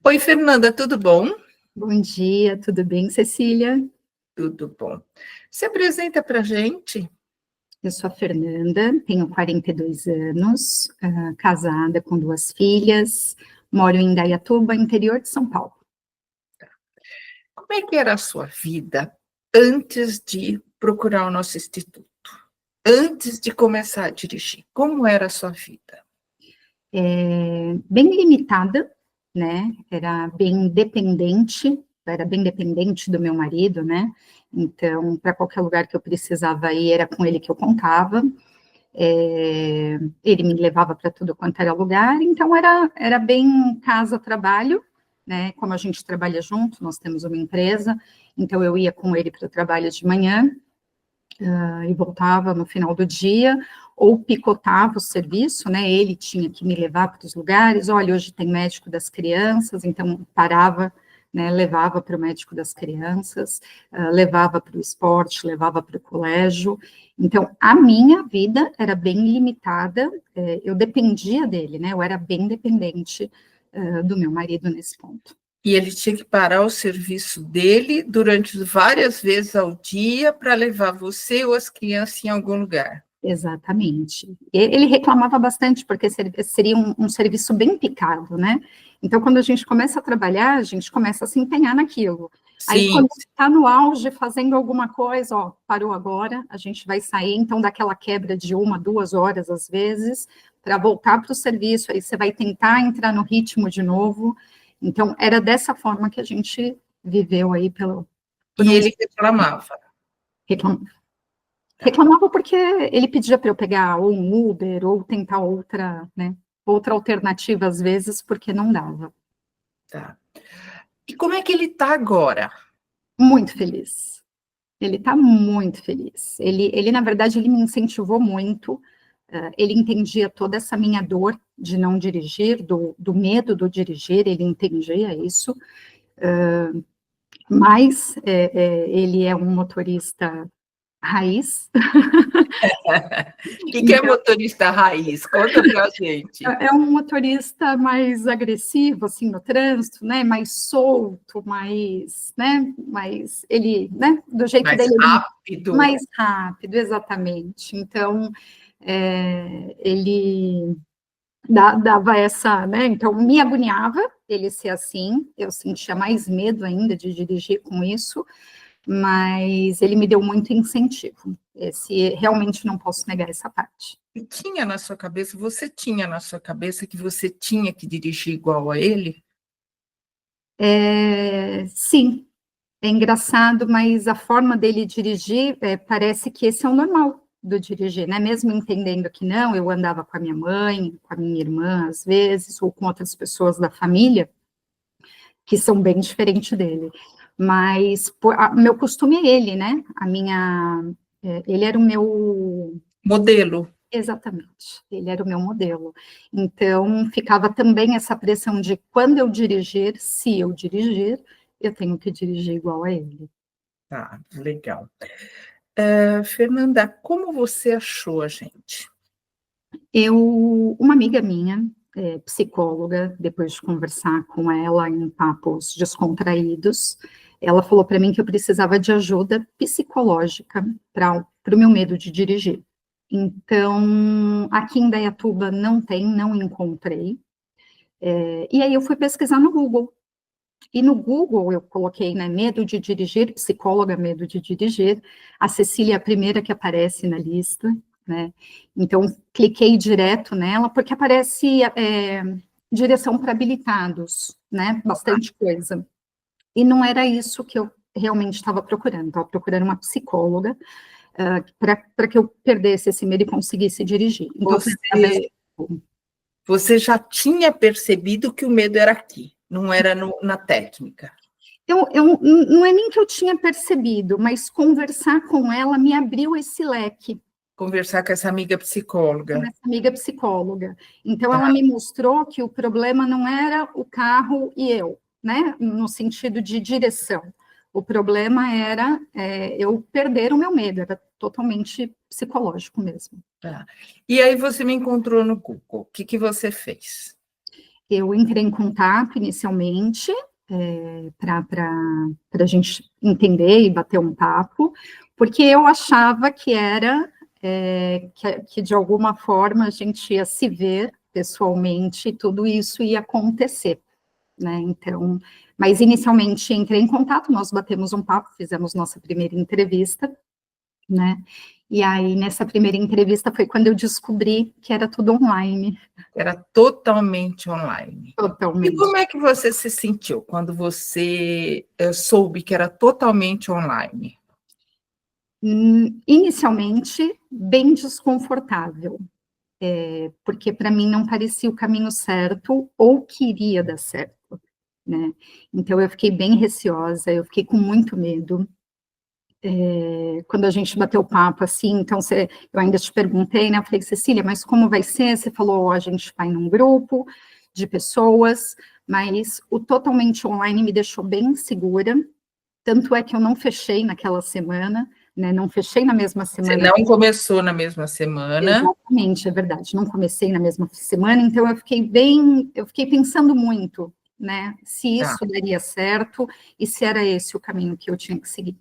Oi, Fernanda, tudo bom? Bom dia, tudo bem, Cecília? Tudo bom. Se apresenta para a gente. Eu sou a Fernanda, tenho 42 anos, casada com 2 filhas, moro em Indaiatuba, interior de São Paulo. Como é que era a sua vida antes de procurar o nosso instituto? Antes de começar a dirigir, como era a sua vida? Bem limitada, né? Era bem dependente do meu marido, né? Então, para qualquer lugar que eu precisava ir, era com ele que eu contava. Ele me levava para tudo quanto era lugar, então era bem casa-trabalho, né? Como a gente trabalha junto, nós temos uma empresa, então eu ia com ele para o trabalho de manhã e voltava no final do dia, ou picotava o serviço, né? Ele tinha que me levar para os lugares. Olha, hoje tem médico das crianças, então parava, né? Levava para o médico das crianças, levava para o esporte, levava para o colégio. Então, a minha vida era bem limitada, eu dependia dele, né? Eu era bem dependente do meu marido nesse ponto. E ele tinha que parar o serviço dele durante várias vezes ao dia para levar você ou as crianças em algum lugar. Exatamente. Ele reclamava bastante, porque seria um serviço bem picado, né? Então, quando a gente começa a trabalhar, a gente começa a se empenhar naquilo. Aí, Sim, quando está no auge, fazendo alguma coisa, ó, parou agora, a gente vai sair, então, daquela quebra de 1, 2 horas, às vezes, para voltar para o serviço, aí você vai tentar entrar no ritmo de novo. Então, era dessa forma que a gente viveu aí por e uns ele reclamava. reclam- Reclamava porque ele pedia para eu pegar ou um Uber ou tentar outra, né, outra alternativa às vezes, porque não dava. Tá. E como é que ele está agora? Muito feliz. Ele está muito feliz. Na verdade, ele me incentivou muito. Ele entendia toda essa minha dor de não dirigir, do medo do dirigir, ele entendia isso. Mas ele é um motorista raiz. O que é motorista raiz? Conta para a gente. É um motorista mais agressivo, assim, no trânsito, né, mais solto, mais ele, né, do jeito Mais dele, rápido. mais rápido, exatamente. Então, ele dava essa, né, então me agoniava ele ser assim, eu sentia mais medo ainda de dirigir com isso, mas ele me deu muito incentivo. Realmente não posso negar essa parte. E tinha na sua cabeça, você tinha na sua cabeça que você tinha que dirigir igual a ele? Sim, é engraçado, mas a forma dele dirigir, parece que esse é o normal do dirigir, né? Mesmo entendendo que não, eu andava com a minha mãe, com a minha irmã, às vezes, ou com outras pessoas da família, que são bem diferentes dele. Mas meu costume é ele, né? Ele era o meu. Modelo. Exatamente, ele era o meu modelo. Então, ficava também essa pressão de quando eu dirigir, se eu dirigir, eu tenho que dirigir igual a ele. Tá, legal. Fernanda, como você achou a gente? Uma amiga minha, psicóloga, depois de conversar com ela em papos descontraídos, ela falou para mim que eu precisava de ajuda psicológica para o meu medo de dirigir. Então, aqui em Dayatuba não encontrei. E aí eu fui pesquisar no Google. E no Google eu coloquei, né, medo de dirigir, psicóloga, medo de dirigir. A Cecília é a primeira que aparece na lista, né? Então, cliquei direto nela, porque aparece direção para habilitados, né? Bastante coisa. E não era isso que eu realmente estava procurando. Estava procurando uma psicóloga para que eu perdesse esse medo e conseguisse dirigir. Então, foi através Você, você já tinha percebido que o medo era aqui, não era na técnica. não é nem que eu tinha percebido, mas conversar com ela me abriu esse leque. Conversar com essa amiga psicóloga. Essa amiga psicóloga. Então, ela Tá. me mostrou que o problema não era o carro e eu, né? No sentido de direção. O problema era eu perder o meu medo, era totalmente psicológico mesmo. Tá. E aí você me encontrou no Google. O que você fez? eu entrei em contato inicialmente, para a gente entender e bater um papo, porque eu achava que era, que de alguma forma a gente ia se ver pessoalmente e tudo isso ia acontecer, né? Então, mas inicialmente entrei em contato, nós batemos um papo, fizemos nossa primeira entrevista, né? E aí, nessa primeira entrevista foi quando eu descobri que era tudo online. Era totalmente online. E Totalmente. como é que você se sentiu quando você soube que era totalmente online? Inicialmente, bem desconfortável, porque para mim não parecia o caminho certo ou que iria dar certo, né? Então, eu fiquei bem receosa, eu fiquei com muito medo. Quando a gente bateu o papo, assim, então eu ainda te perguntei, né? Eu falei, Cecília, mas como vai ser? Você falou, a gente vai num grupo de pessoas, mas o totalmente online me deixou bem segura, tanto é que eu não fechei naquela semana, né? Não fechei na mesma Você semana. não começou na mesma semana? Exatamente, é verdade. Não comecei na mesma semana, então eu fiquei pensando muito, né? Se Tá. isso daria certo e se era esse o caminho que eu tinha que seguir.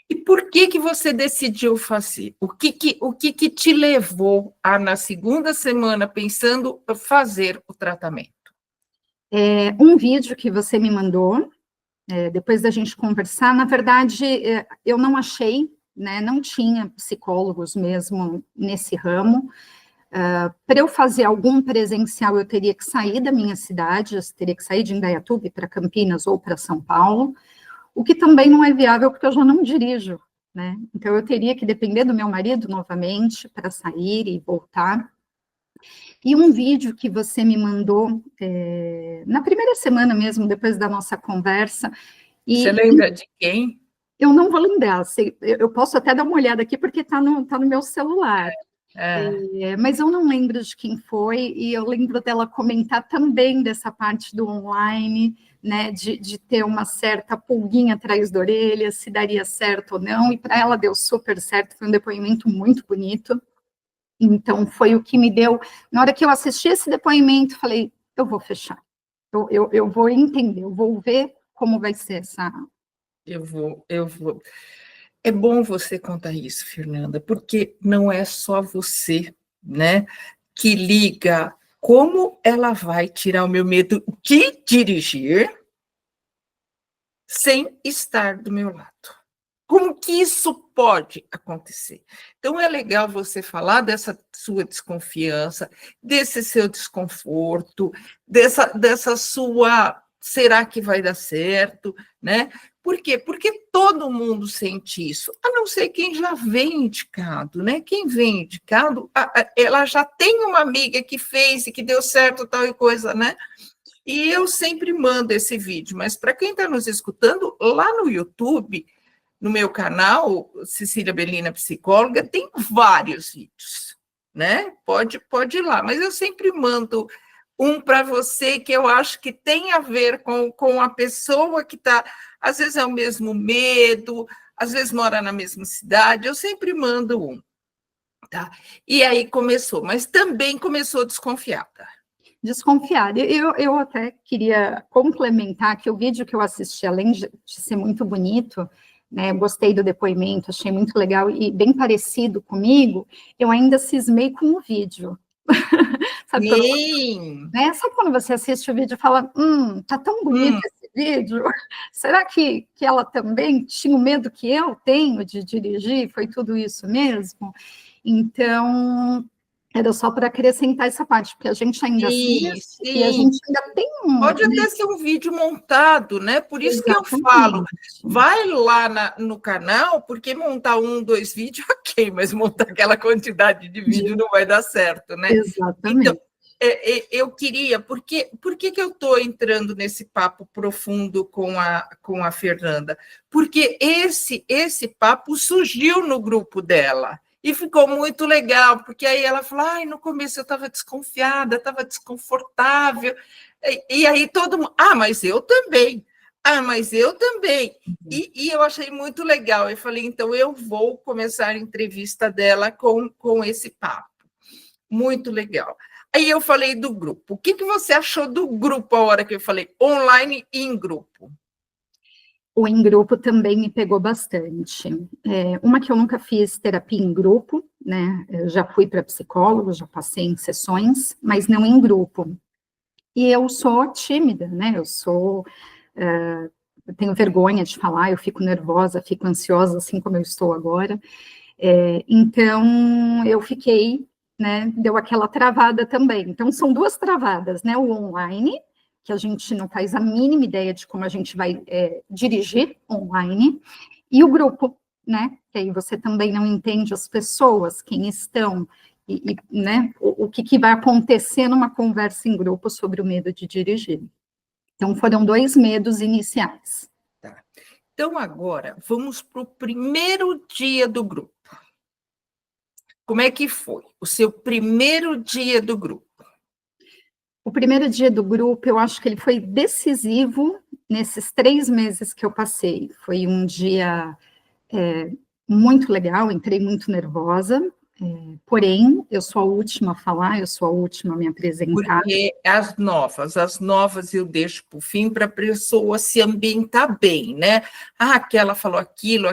E por que você decidiu fazer? O que te levou a, na segunda semana, pensando fazer o tratamento? Um vídeo que você me mandou, depois da gente conversar, na verdade, eu não achei, né? Não tinha psicólogos mesmo nesse ramo. Para eu fazer algum presencial, eu teria que sair da minha cidade, eu teria que sair de Indaiatuba para Campinas ou para São Paulo, o que também não é viável, porque eu já não dirijo, né? Então, eu teria que depender do meu marido novamente para sair e voltar. E um vídeo que você me mandou na primeira semana mesmo, depois da nossa conversa, Você e lembra de quem? eu não vou lembrar, eu posso até dar uma olhada aqui, porque está no meu celular. Mas eu não lembro de quem foi, e eu lembro dela comentar também dessa parte do online, né, de ter uma certa pulguinha atrás da orelha, se daria certo ou não, e para ela deu super certo, foi um depoimento muito bonito. Então, foi o que me deu, na hora que eu assisti esse depoimento, falei, eu vou fechar, eu vou entender, eu vou ver como vai ser essa... Eu vou. É bom você contar isso, Fernanda, porque não é só você, né, que liga como ela vai tirar o meu medo de dirigir sem estar do meu lado. Como que isso pode acontecer? Então, é legal você falar dessa sua desconfiança, desse seu desconforto, dessa sua será que vai dar certo, né? Por quê? Porque todo mundo sente isso, a não ser quem já vem indicado, né? Quem vem indicado, ela já tem uma amiga que fez e que deu certo tal e coisa, né? E eu sempre mando esse vídeo, mas para quem está nos escutando, lá no YouTube, no meu canal, Cecília Bellina Psicóloga, tem vários vídeos, né? Pode ir lá, mas eu sempre mando um para você que eu acho que tem a ver com a pessoa que está, às vezes é o mesmo medo, às vezes mora na mesma cidade, eu sempre mando um, tá? E aí começou, mas também começou desconfiada. Desconfiada. Eu até queria complementar que o vídeo que eu assisti, além de ser muito bonito, né, eu gostei do depoimento, achei muito legal e bem parecido comigo, eu ainda cismei com o vídeo. Sabe, Sim. sabe quando você assiste o vídeo e fala, tá tão bonito esse vídeo, será que ela também tinha o medo que eu tenho de dirigir? Foi tudo isso mesmo? Então, era só para acrescentar essa parte, porque a gente ainda assiste e a Sim. gente ainda tem Pode né? até ser um vídeo montado, né? Por isso que eu falo, Exatamente. vai lá no canal, porque montar um, dois vídeos, ok, mas montar aquela quantidade de vídeo não vai dar certo, né? Então, Exatamente. eu queria, por que que eu estou entrando nesse papo profundo com a Fernanda? Porque esse papo surgiu no grupo dela. E ficou muito legal, porque aí ela falou, no começo eu estava desconfiada, estava desconfortável, e aí todo mundo, mas eu também, mas eu também. E eu achei muito legal, eu falei, então eu vou começar a entrevista dela com esse papo. Muito legal. Aí eu falei do grupo. O que você achou do grupo a hora que eu falei online e em grupo? O em grupo também me pegou bastante. Uma que eu nunca fiz terapia em grupo, né? Eu já fui para psicólogo, já passei em sessões, mas não em grupo. E eu sou tímida, né? Eu tenho vergonha de falar, eu fico nervosa, fico ansiosa, assim como eu estou agora. Então, eu fiquei, né? Deu aquela travada também. Então, são duas travadas, né? O online, que a gente não faz a mínima ideia de como a gente vai dirigir online, e o grupo, né? Que aí você também não entende as pessoas, quem estão, né? O que vai acontecer numa conversa em grupo sobre o medo de dirigir. Então, foram 2 medos iniciais. Tá. Então, agora, vamos para o primeiro dia do grupo. Como é que foi o seu primeiro dia do grupo? O primeiro dia do grupo, eu acho que ele foi decisivo nesses 3 meses que eu passei. Foi um dia muito legal, entrei muito nervosa, porém, eu sou a última a falar, eu sou a última a me apresentar. Porque as novas eu deixo para o fim para a pessoa se ambientar bem, né? Ah, aquela falou aquilo,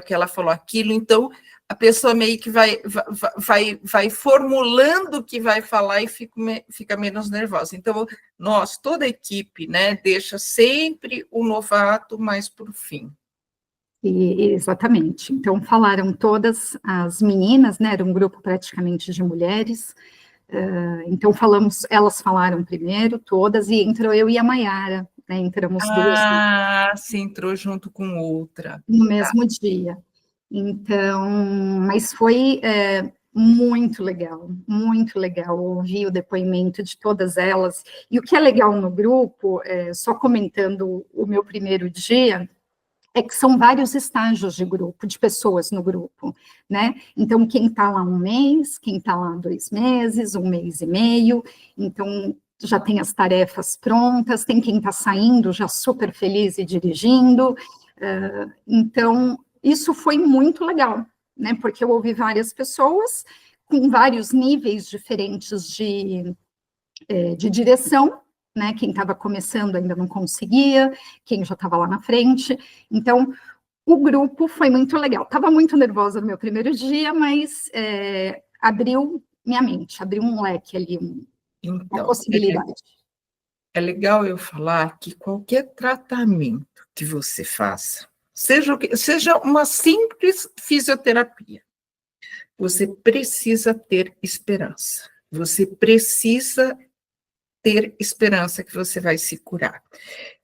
então a pessoa meio que vai formulando o que vai falar e fica menos nervosa. Então, toda a equipe, né, deixa sempre o novato mais para o fim. Exatamente. Então, falaram todas as meninas, né? Era um grupo praticamente de mulheres. Então, elas falaram primeiro, todas, e entrou eu e a Maiara, né? Entramos duas. Se entrou junto com outra. No mesmo dia. Então, mas foi muito legal ouvir o depoimento de todas elas. E o que é legal no grupo, só comentando o meu primeiro dia, é que são vários estágios de grupo, de pessoas no grupo, né? Então, quem está lá 1 mês, quem está lá 2 meses, 1 mês e meio, então já tem as tarefas prontas, tem quem está saindo já super feliz e dirigindo. Então, isso foi muito legal, né? Porque eu ouvi várias pessoas com vários níveis diferentes de direção, né? Quem estava começando ainda não conseguia, quem já estava lá na frente. Então, o grupo foi muito legal. Estava muito nervosa no meu primeiro dia, mas abriu minha mente, abriu um leque ali, uma possibilidade. É legal eu falar que qualquer tratamento que você faça, seja uma simples fisioterapia, você precisa ter esperança. Você precisa ter esperança que você vai se curar.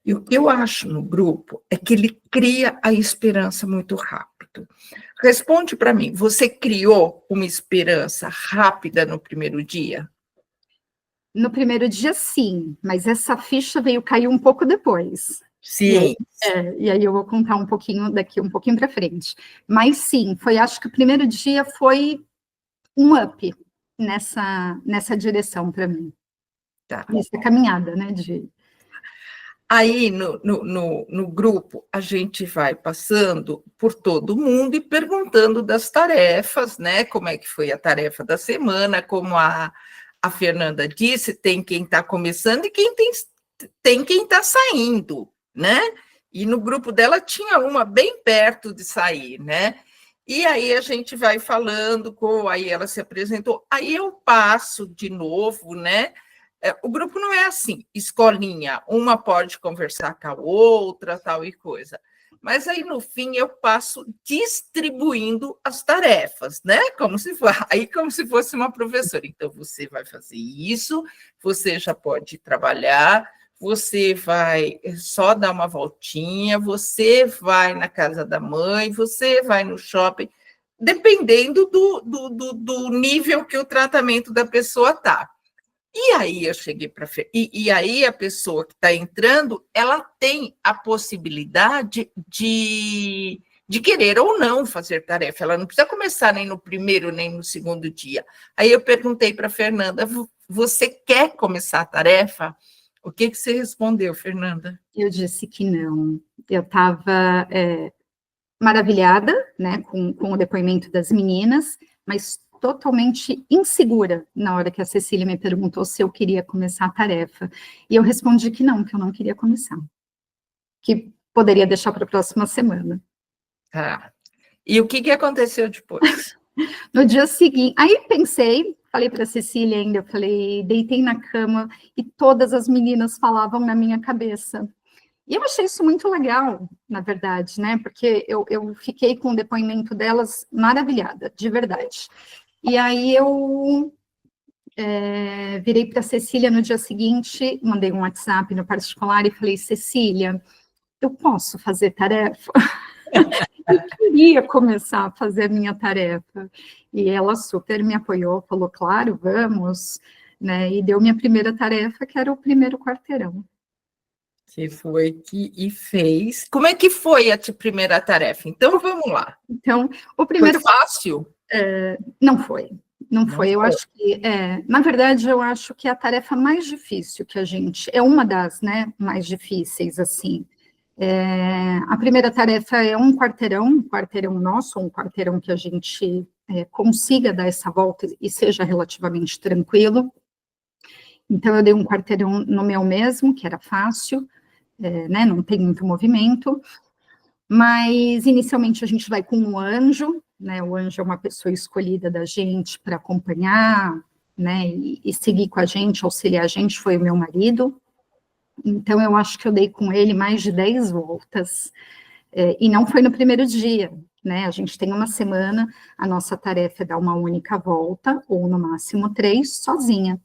E o que eu acho no grupo é que ele cria a esperança muito rápido. Responde para mim, você criou uma esperança rápida no primeiro dia? No primeiro dia, sim, mas essa ficha veio cair um pouco depois. Sim. E aí eu vou contar um pouquinho para frente. Mas sim, acho que o primeiro dia foi um up nessa direção para mim. Tá. Nessa caminhada, né? Aí, no grupo, a gente vai passando por todo mundo e perguntando das tarefas, né? Como é que foi a tarefa da semana, como a Fernanda disse, tem quem está começando e tem quem está saindo, né? E no grupo dela tinha uma bem perto de sair, né? E aí a gente vai falando, aí ela se apresentou, aí eu passo de novo, né? O grupo não é assim, escolinha, uma pode conversar com a outra, tal e coisa. Mas aí, no fim, eu passo distribuindo as tarefas, né? Como se fosse uma professora. Então, você vai fazer isso, você já pode trabalhar, você vai só dar uma voltinha, você vai na casa da mãe, você vai no shopping, dependendo do nível que o tratamento da pessoa está. E aí eu cheguei para e aí a pessoa que está entrando, ela tem a possibilidade de querer ou não fazer tarefa. Ela não precisa começar nem no primeiro nem no segundo dia. Aí eu perguntei para a Fernanda: você quer começar a tarefa? O que você respondeu, Fernanda? Eu disse que não. Eu estava maravilhada, né, com o depoimento das meninas, mas totalmente insegura na hora que a Cecília me perguntou se eu queria começar a tarefa. E eu respondi que eu não queria começar. Que poderia deixar para a próxima semana. Tá. E o que aconteceu depois? No dia seguinte, aí pensei, falei para a Cecília ainda, eu falei, deitei na cama e todas as meninas falavam na minha cabeça. E eu achei isso muito legal, na verdade, né? Porque eu fiquei com o depoimento delas maravilhada, de verdade. E aí eu virei para a Cecília no dia seguinte, mandei um WhatsApp no particular e falei, Cecília, eu posso fazer tarefa? Eu queria começar a fazer a minha tarefa. E ela super me apoiou, falou, claro, vamos, né? E deu minha primeira tarefa, que era o primeiro quarteirão. Que foi que fez. Como é que foi a primeira tarefa? Então, vamos lá. Então, o primeiro... Foi fácil? Não foi. Não foi. Eu acho que, na verdade, eu acho que a tarefa mais difícil que a gente... É uma das, né, mais difíceis, assim. A primeira tarefa é um quarteirão nosso, um quarteirão que a gente consiga dar essa volta e seja relativamente tranquilo. Então, eu dei um quarteirão no meu mesmo, que era fácil, né, não tem muito movimento, mas inicialmente a gente vai com um anjo, né, o anjo é uma pessoa escolhida da gente para acompanhar, né, e seguir com a gente, auxiliar a gente, foi o meu marido. Então, eu acho que eu dei com ele mais de 10 voltas, e não foi no primeiro dia, né? A gente tem uma semana, a nossa tarefa é dar uma única volta, ou no máximo 3, sozinha.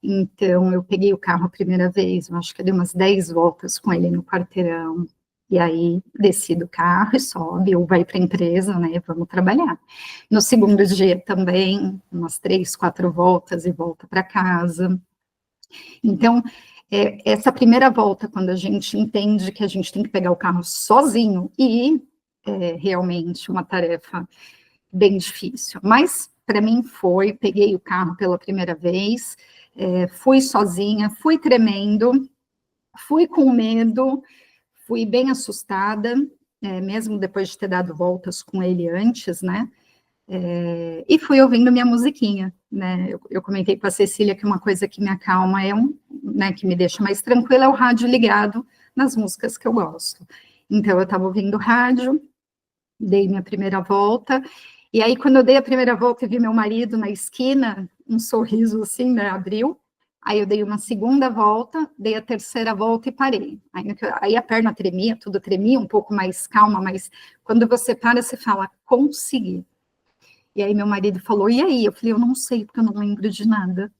Então, eu peguei o carro a primeira vez, eu acho que eu dei umas 10 voltas com ele no quarteirão, e aí desci do carro e sobe, ou vai para a empresa, né? Vamos trabalhar. No segundo dia também, umas 3, 4 voltas e volta para casa. Então, essa primeira volta, quando a gente entende que a gente tem que pegar o carro sozinho, e realmente uma tarefa bem difícil. Mas, para mim, peguei o carro pela primeira vez, fui sozinha, fui tremendo, fui com medo, fui bem assustada, mesmo depois de ter dado voltas com ele antes, né? E fui ouvindo minha musiquinha, né? Eu comentei com a Cecília que uma coisa que me acalma né, que me deixa mais tranquila é o rádio ligado nas músicas que eu gosto. Então, eu estava ouvindo rádio, dei minha primeira volta, e aí, quando eu dei a primeira volta e vi meu marido na esquina, um sorriso assim, né, abriu, aí eu dei uma segunda volta, dei a terceira volta e parei. Aí a perna tremia, tudo tremia, um pouco mais calma, mas quando você para, você fala, consegui. E aí meu marido falou, e aí? Eu falei, eu não sei, porque eu não lembro de nada.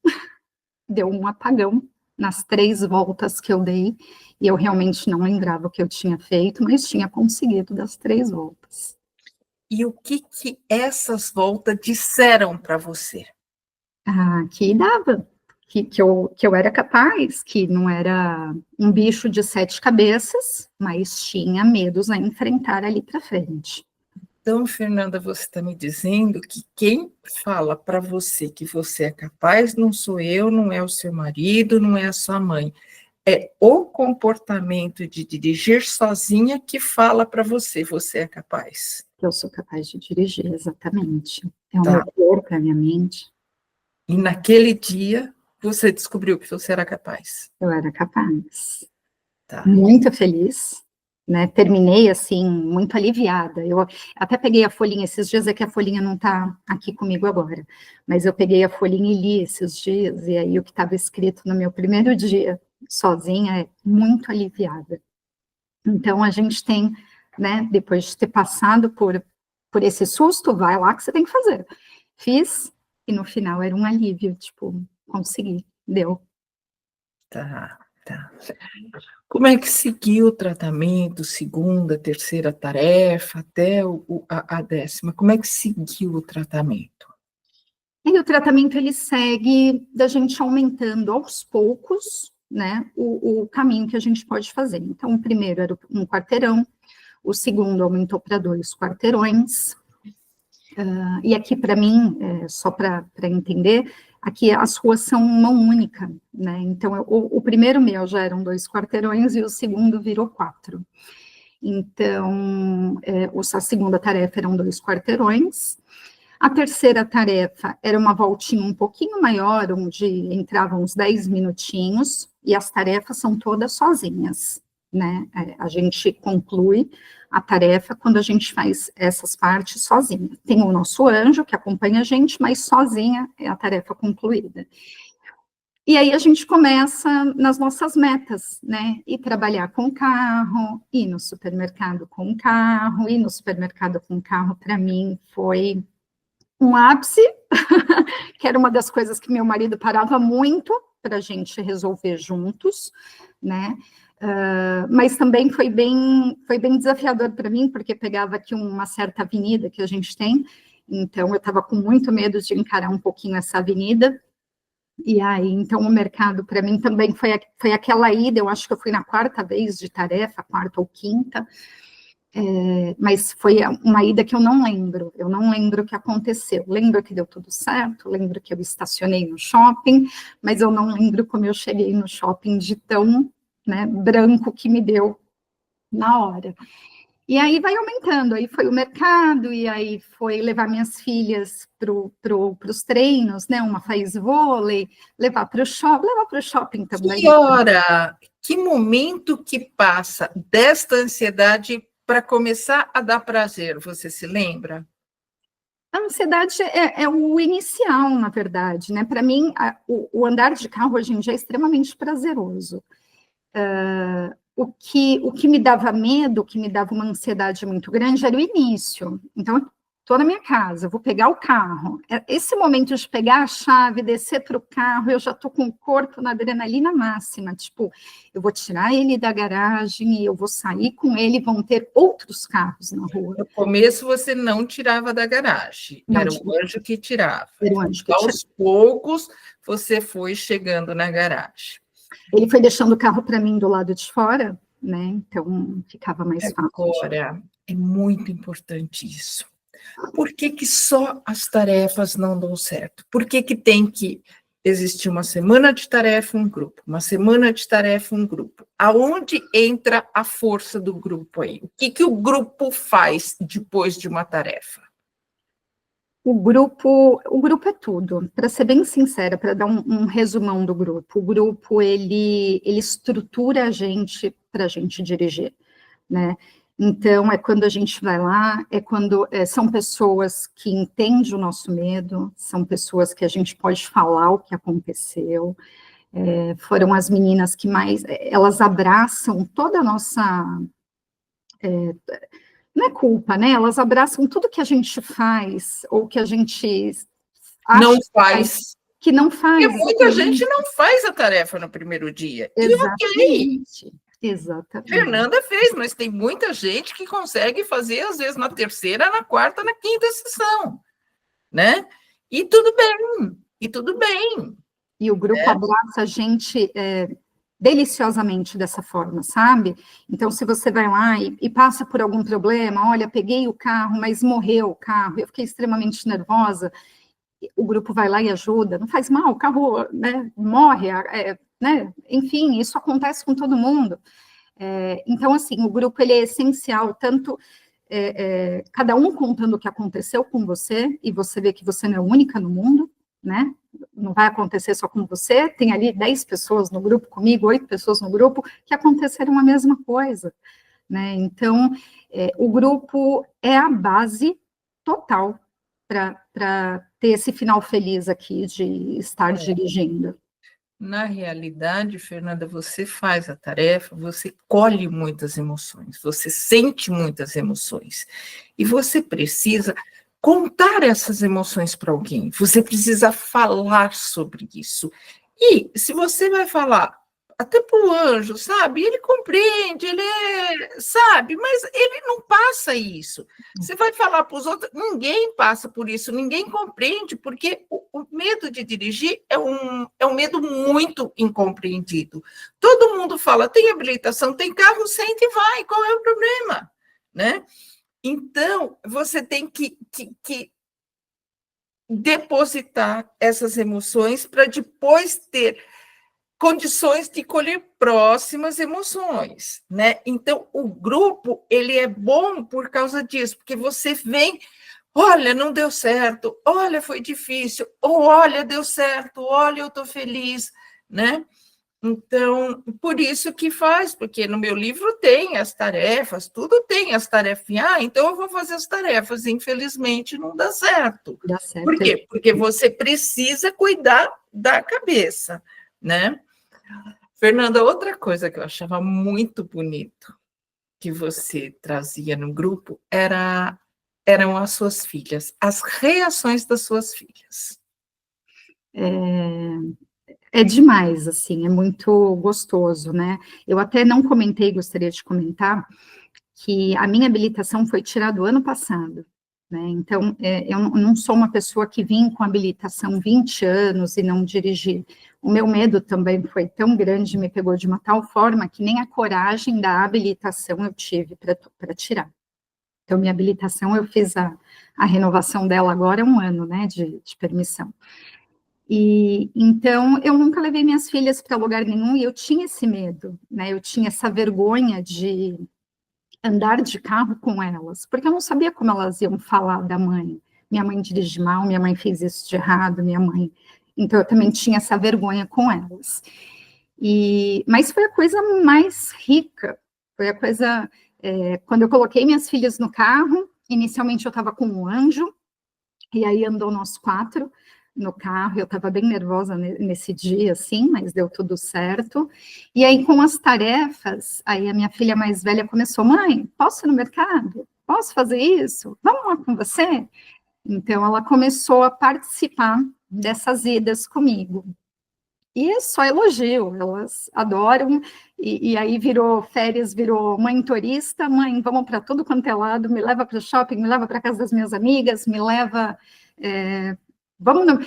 Deu um apagão nas 3 voltas que eu dei, e eu realmente não lembrava o que eu tinha feito, mas tinha conseguido das 3 voltas. E o que essas voltas disseram para você? Que dava, que eu era capaz, que não era um bicho de 7 cabeças, mas tinha medos a enfrentar ali para frente. Então, Fernanda, você está me dizendo que quem fala para você que você é capaz não sou eu, não é o seu marido, não é a sua mãe. É o comportamento de dirigir sozinha que fala para você é capaz. Eu sou capaz de dirigir, exatamente. É o meu corpo, é a minha mente. E naquele dia, você descobriu que você era capaz. Eu era capaz. Tá. Muito feliz, né? Terminei, assim, muito aliviada. Eu até peguei a folhinha esses dias, é que a folhinha não está aqui comigo agora, mas eu peguei a folhinha e li esses dias, e aí o que estava escrito no meu primeiro dia sozinha é muito aliviada. Então, a gente tem, né, depois de ter passado por esse susto, vai lá que você tem que fazer. Fiz, e no final era um alívio, tipo, consegui, deu. Tá. Como é que seguiu o tratamento, segunda, terceira tarefa, até a 10ª? Como é que seguiu o tratamento? E o tratamento, ele segue da gente aumentando aos poucos, né, o caminho que a gente pode fazer. Então, o primeiro era um quarteirão, o segundo aumentou para 2 quarteirões, e aqui, para mim, só para entender, aqui as ruas são mão única, né, então o primeiro meu já eram 2 quarteirões e o segundo virou 4. Então, a segunda tarefa eram 2 quarteirões, A terceira tarefa era uma voltinha um pouquinho maior, onde entravam uns 10 minutinhos, e as tarefas são todas sozinhas, né? A gente conclui a tarefa quando a gente faz essas partes sozinha. Tem o nosso anjo que acompanha a gente, mas sozinha é a tarefa concluída. E aí a gente começa nas nossas metas, né? Ir trabalhar com o carro, ir no supermercado com o carro, ir no supermercado com o carro, para mim, foi um ápice, que era uma das coisas que meu marido parava muito para a gente resolver juntos, né? Mas também foi bem desafiador para mim, porque pegava aqui uma certa avenida que a gente tem, então eu estava com muito medo de encarar um pouquinho essa avenida, e aí, então, o mercado para mim também foi aquela ida, eu acho que eu fui na quarta vez de tarefa, quarta ou quinta, mas foi uma ida que eu não lembro o que aconteceu. Lembro que deu tudo certo, lembro que eu estacionei no shopping, mas eu não lembro como eu cheguei no shopping de tão, né, branco que me deu na hora. E aí vai aumentando, aí foi o mercado, e aí foi levar minhas filhas para os treinos, né? Uma faz vôlei, levar para o shopping também. Que hora, que momento que passa desta ansiedade para começar a dar prazer, você se lembra? A ansiedade é o inicial, na verdade, né? Para mim, o andar de carro hoje em dia é extremamente prazeroso. O que me dava medo, o que me dava uma ansiedade muito grande era o início. Então, estou na minha casa, vou pegar o carro. Esse momento de pegar a chave, descer para o carro, eu já estou com o corpo na adrenalina máxima. Tipo, eu vou tirar ele da garagem e eu vou sair com ele, vão ter outros carros na rua. No começo você não tirava da garagem, era o anjo que tirava. Era o anjo que tirava. Aos poucos você foi chegando na garagem. Ele foi deixando o carro para mim do lado de fora, né? Então ficava mais fácil. Agora, é muito importante isso. Por que que só as tarefas não dão certo? Por que que tem que existir uma semana de tarefa, um grupo, uma semana de tarefa, um grupo? Aonde entra a força do grupo aí? O que que o grupo faz depois de uma tarefa? O grupo é tudo. Para ser bem sincera, para dar um resumão do grupo, o grupo ele estrutura a gente para a gente dirigir, né? Então, é quando a gente vai lá, é quando são pessoas que entendem o nosso medo, são pessoas que a gente pode falar o que aconteceu, foram as meninas que mais, elas abraçam toda a nossa, não é culpa, né? Elas abraçam tudo que a gente faz, ou que a gente acha não faz. Que não faz. Porque muita gente não faz a tarefa no primeiro dia. Exatamente. Exatamente. Fernanda fez, mas tem muita gente que consegue fazer, às vezes, na terceira, na quarta, na quinta sessão, né? E tudo bem, e tudo bem. E o grupo abraça a gente deliciosamente dessa forma, sabe? Então, se você vai lá e passa por algum problema, olha, peguei o carro, mas morreu o carro, eu fiquei extremamente nervosa, o grupo vai lá e ajuda, não faz mal, o carro, né, morre, né? Enfim, isso acontece com todo mundo. Então, assim, o grupo ele é essencial, tanto cada um contando o que aconteceu com você, e você vê que você não é única no mundo, né? Não vai acontecer só com você, tem ali 10 pessoas no grupo comigo, 8 pessoas no grupo, que aconteceram a mesma coisa, né? Então, o grupo é a base total para ter esse final feliz aqui de estar dirigindo. Na realidade, Fernanda, você faz a tarefa, você colhe muitas emoções, você sente muitas emoções, e você precisa contar essas emoções para alguém, você precisa falar sobre isso. E se você vai falar até para o anjo, sabe? Ele compreende, sabe? Mas ele não passa isso. Você vai falar para os outros, ninguém passa por isso, ninguém compreende, porque o medo de dirigir é um medo muito incompreendido. Todo mundo fala, tem habilitação, tem carro, senta e vai, qual é o problema? Né? Então, você tem que depositar essas emoções para depois ter condições de colher próximas emoções, né? Então, o grupo, ele é bom por causa disso, porque você vem olha, não deu certo, olha, foi difícil, ou olha, deu certo, olha, eu estou feliz, né? Então, por isso que faz, porque no meu livro tem as tarefas, tudo tem as tarefinhas. Ah, então eu vou fazer as tarefas, infelizmente não dá certo. Dá certo. Por quê? Porque você precisa cuidar da cabeça, né? Fernanda, outra coisa que eu achava muito bonito que você trazia no grupo eram as suas filhas, as reações das suas filhas. É demais, assim, é muito gostoso, né? Eu até não comentei, gostaria de comentar, que a minha habilitação foi tirada o ano passado, né? Então, eu não sou uma pessoa que vim com habilitação 20 anos e não dirigi. O meu medo também foi tão grande, me pegou de uma tal forma que nem a coragem da habilitação eu tive para tirar. Então, minha habilitação, eu fiz a renovação dela agora, é um ano, né, de permissão. E então eu nunca levei minhas filhas para lugar nenhum e eu tinha esse medo, né? Eu tinha essa vergonha de andar de carro com elas, porque eu não sabia como elas iam falar da mãe. Minha mãe dirige mal, minha mãe fez isso de errado, minha mãe. Então eu também tinha essa vergonha com elas. Mas foi a coisa mais rica, foi a coisa. Quando eu coloquei minhas filhas no carro, inicialmente eu estava com um anjo, e aí andou nós 4 no carro, eu estava bem nervosa nesse dia, assim, mas deu tudo certo. E aí, com as tarefas, aí a minha filha mais velha começou, mãe, posso ir no mercado? Posso fazer isso? Vamos lá com você? Então, ela começou a participar dessas idas comigo. E é só elogio, elas adoram, e aí virou férias, virou mãe turista, mãe, vamos para tudo quanto é lado, me leva para o shopping, me leva para casa das minhas amigas, me leva, vamos no...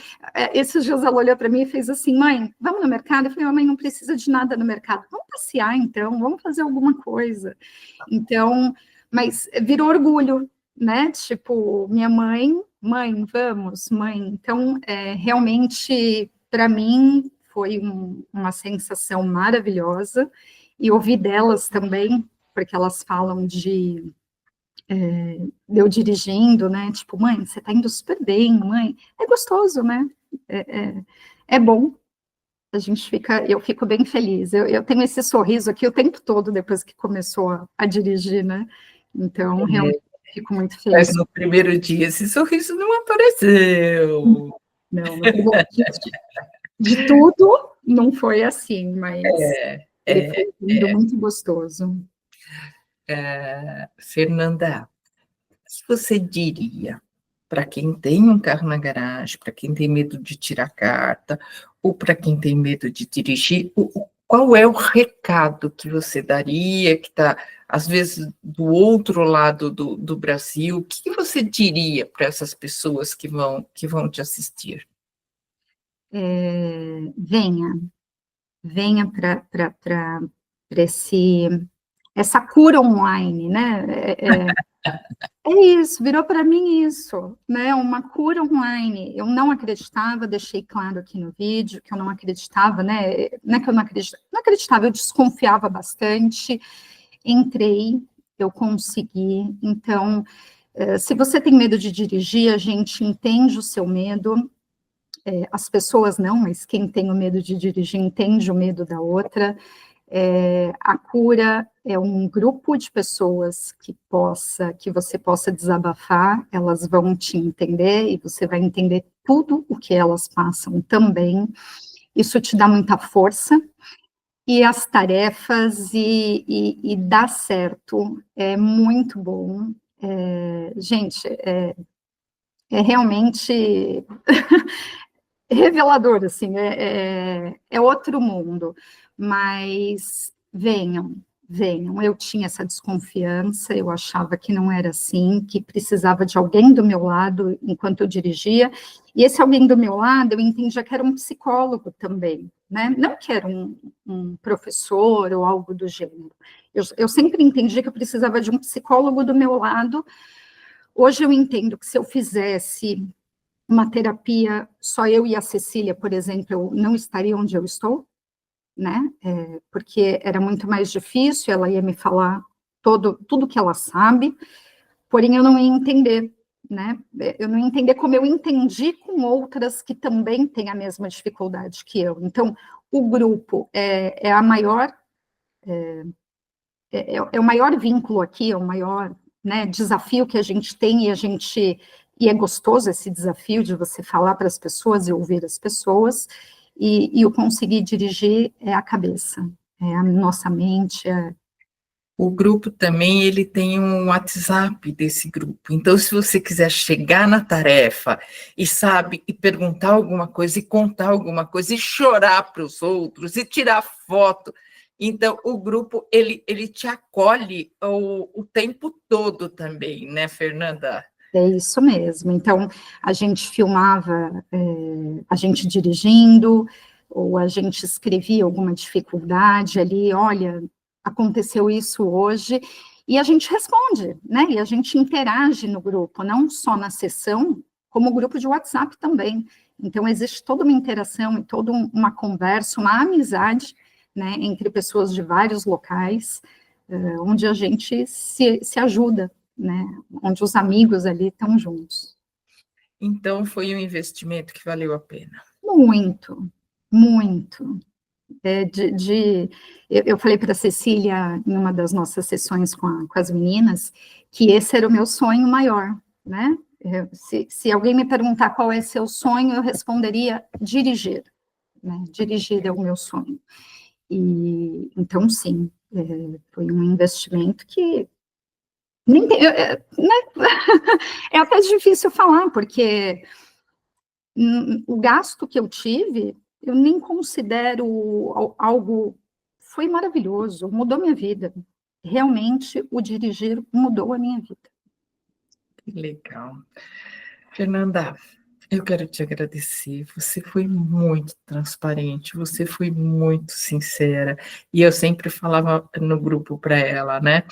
Esses dias ela olhou para mim e fez assim, mãe, vamos no mercado? Eu falei, mãe, não precisa de nada no mercado, vamos passear então, vamos fazer alguma coisa. Então, mas virou orgulho, né, tipo, minha mãe, vamos, mãe, então, realmente, para mim, foi uma sensação maravilhosa, e ouvir delas também, porque elas falam de eu dirigindo, né? Tipo, mãe, você tá indo super bem, mãe. É gostoso, né? É bom. Eu fico bem feliz. Eu tenho esse sorriso aqui o tempo todo depois que começou a dirigir, né? Então, realmente, fico muito feliz. Mas no primeiro dia esse sorriso não apareceu. Não, no primeiro dia de tudo não foi assim, mas ele foi lindo, muito gostoso. Fernanda, se você diria para quem tem um carro na garagem, para quem tem medo de tirar carta, ou para quem tem medo de dirigir, qual é o recado que você daria, que está, às vezes, do outro lado do Brasil? O que você diria para essas pessoas que vão te assistir? Venha para essa cura online, né? Isso, virou para mim isso, né? Uma cura online. Eu não acreditava, deixei claro aqui no vídeo que eu não acreditava, né? Não é que eu não acreditava, eu desconfiava bastante. Entrei, eu consegui. Então, se você tem medo de dirigir, a gente entende o seu medo. As pessoas não, mas quem tem o medo de dirigir entende o medo da outra. A cura é um grupo de pessoas que você possa desabafar, elas vão te entender e você vai entender tudo o que elas passam também. Isso te dá muita força e as tarefas e dá certo, é muito bom. Gente, é realmente revelador, assim, é outro mundo, mas venham, eu tinha essa desconfiança, eu achava que não era assim, que precisava de alguém do meu lado enquanto eu dirigia, e esse alguém do meu lado, eu entendia que era um psicólogo também, né, não que era um professor ou algo do gênero, eu sempre entendi que eu precisava de um psicólogo do meu lado. Hoje eu entendo que se eu fizesse uma terapia, só eu e a Cecília, por exemplo, eu não estaria onde eu estou, né? Porque era muito mais difícil, ela ia me falar tudo que ela sabe, porém eu não ia entender, né? Eu não entender como eu entendi com outras que também têm a mesma dificuldade que eu. Então, o grupo é a maior, é o maior vínculo aqui, é o maior, né, desafio que a gente tem, e é gostoso esse desafio de você falar para as pessoas e ouvir as pessoas, e o conseguir dirigir é a cabeça, é a nossa mente, O grupo também, ele tem um WhatsApp desse grupo. Então, se você quiser chegar na tarefa e sabe, e perguntar alguma coisa, e contar alguma coisa, e chorar para os outros, e tirar foto, então o grupo, ele te acolhe o tempo todo também, né, Fernanda? É isso mesmo. Então, a gente filmava a gente dirigindo, ou a gente escrevia alguma dificuldade ali, olha, aconteceu isso hoje, e a gente responde, né? E a gente interage no grupo, não só na sessão, como o grupo de WhatsApp também. Então, existe toda uma interação e toda uma conversa, uma amizade, né, entre pessoas de vários locais, onde a gente se ajuda, né, onde os amigos ali estão juntos. Então, foi um investimento que valeu a pena. Muito, muito. Eu falei para a Cecília, em uma das nossas sessões com as meninas, que esse era o meu sonho maior, né? Se alguém me perguntar qual é seu sonho, eu responderia dirigir, né? Dirigir é o meu sonho. E, então, sim, foi um investimento que nem tem, né? É até difícil falar, porque o gasto que eu tive, eu nem considero algo, foi maravilhoso, mudou minha vida. Realmente, o dirigir mudou a minha vida. Que legal. Fernanda, eu quero te agradecer. Você foi muito transparente, você foi muito sincera. E eu sempre falava no grupo para ela, né?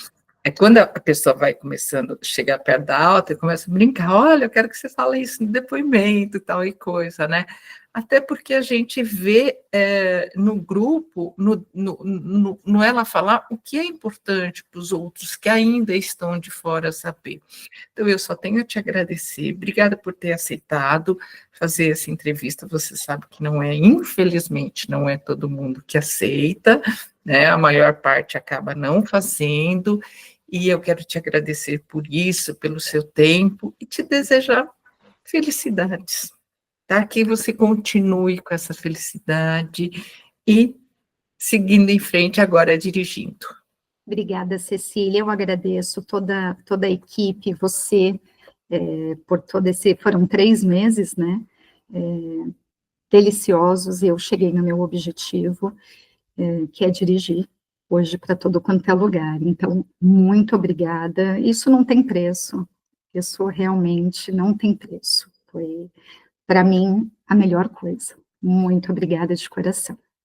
É quando a pessoa vai começando a chegar perto da alta e começa a brincar, olha, eu quero que você fale isso no depoimento, tal e coisa, né? Até porque a gente vê no grupo, no ela falar o que é importante para os outros que ainda estão de fora saber. Então, eu só tenho a te agradecer. Obrigada por ter aceitado fazer essa entrevista. Você sabe que não é, infelizmente, não é todo mundo que aceita, né? A maior parte acaba não fazendo. E eu quero te agradecer por isso, pelo seu tempo e te desejar felicidades, tá? Que você continue com essa felicidade e seguindo em frente agora dirigindo. Obrigada, Cecília. Eu agradeço toda a equipe, você, por todo esse. Foram 3 meses, né? Deliciosos, e eu cheguei no meu objetivo, que é dirigir hoje para todo quanto é lugar. Então, muito obrigada. Isso não tem preço. Isso realmente não tem preço. Foi, para mim, a melhor coisa. Muito obrigada de coração.